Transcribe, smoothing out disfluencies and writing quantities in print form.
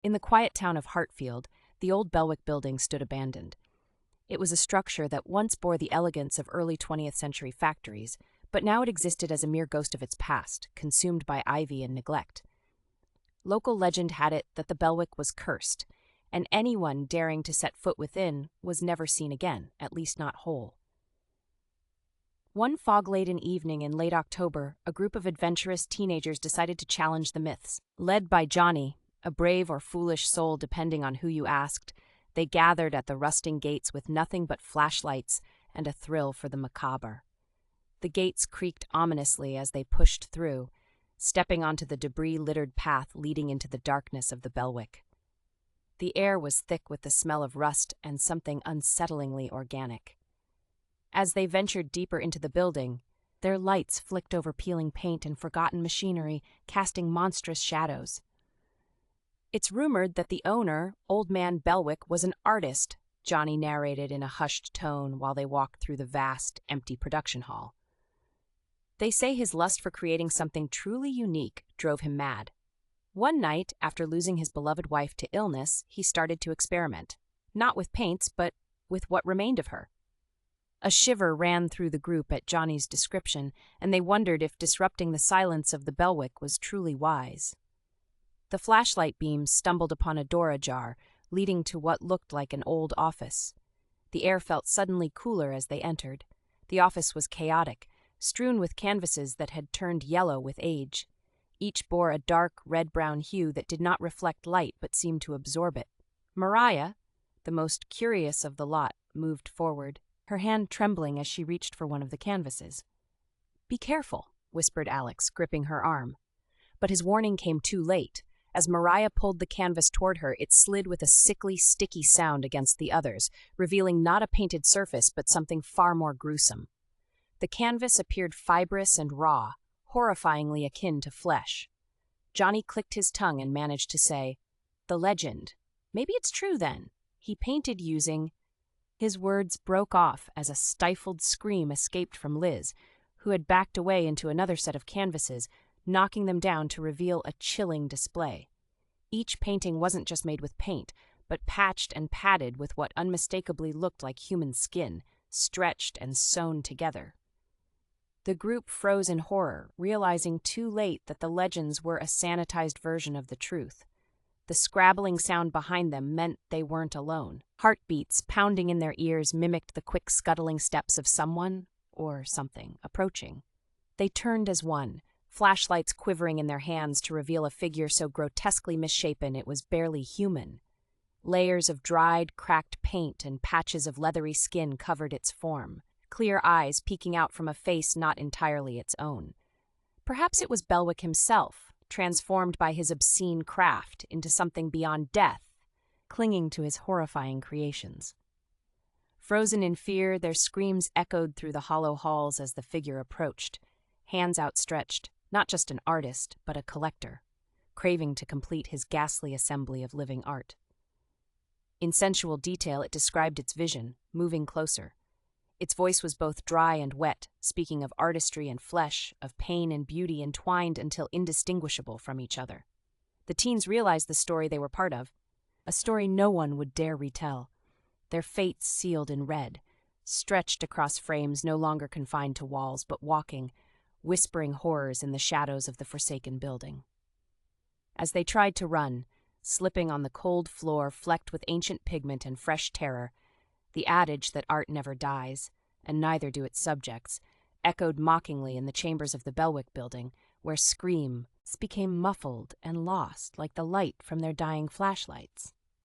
In the quiet town of Hartfield, the old Belwick building stood abandoned. It was a structure that once bore the elegance of early 20th century factories, but now it existed as a mere ghost of its past, consumed by ivy and neglect. Local legend had it that the Belwick was cursed, and anyone daring to set foot within was never seen again, at least not whole. One fog-laden evening in late October, a group of adventurous teenagers decided to challenge the myths. Led by Johnny, a brave or foolish soul depending on who you asked, they gathered at the rusting gates with nothing but flashlights and a thrill for the macabre. The gates creaked ominously as they pushed through, stepping onto the debris-littered path leading into the darkness of the Belwick. The air was thick with the smell of rust and something unsettlingly organic. As they ventured deeper into the building, their lights flicked over peeling paint and forgotten machinery, casting monstrous shadows. "It's rumored that the owner, Old Man Belwick, was an artist," Johnny narrated in a hushed tone while they walked through the vast, empty production hall. "They say his lust for creating something truly unique drove him mad. One night, after losing his beloved wife to illness, he started to experiment, not with paints, but with what remained of her." A shiver ran through the group at Johnny's description, and they wondered if disrupting the silence of the Belwick was truly wise. The flashlight beams stumbled upon a door ajar, leading to what looked like an old office. The air felt suddenly cooler as they entered. The office was chaotic, strewn with canvases that had turned yellow with age. Each bore a dark red-brown hue that did not reflect light but seemed to absorb it. Mariah, the most curious of the lot, moved forward, her hand trembling as she reached for one of the canvases. "Be careful," whispered Alex, gripping her arm. But his warning came too late. As Mariah pulled the canvas toward her, it slid with a sickly, sticky sound against the others, revealing not a painted surface but something far more gruesome. The canvas appeared fibrous and raw, horrifyingly akin to flesh. Johnny clicked his tongue and managed to say, "The legend. Maybe it's true then. He painted using—" His words broke off as a stifled scream escaped from Liz, who had backed away into another set of canvases, knocking them down to reveal a chilling display. Each painting wasn't just made with paint, but patched and padded with what unmistakably looked like human skin, stretched and sewn together. The group froze in horror, realizing too late that the legends were a sanitized version of the truth. The scrabbling sound behind them meant they weren't alone. Heartbeats pounding in their ears mimicked the quick scuttling steps of someone, or something, approaching. They turned as one, flashlights quivering in their hands to reveal a figure so grotesquely misshapen it was barely human. Layers of dried, cracked paint and patches of leathery skin covered its form, clear eyes peeking out from a face not entirely its own. Perhaps it was Belwick himself, transformed by his obscene craft into something beyond death, clinging to his horrifying creations. Frozen in fear, their screams echoed through the hollow halls as the figure approached, hands outstretched, not just an artist, but a collector, craving to complete his ghastly assembly of living art. In sensual detail, it described its vision, moving closer. Its voice was both dry and wet, speaking of artistry and flesh, of pain and beauty entwined until indistinguishable from each other. The teens realized the story they were part of, a story no one would dare retell, their fates sealed in red, stretched across frames no longer confined to walls but walking, whispering horrors in the shadows of the forsaken building. As they tried to run, slipping on the cold floor flecked with ancient pigment and fresh terror, the adage that art never dies, and neither do its subjects, echoed mockingly in the chambers of the Belwick building, where screams became muffled and lost like the light from their dying flashlights.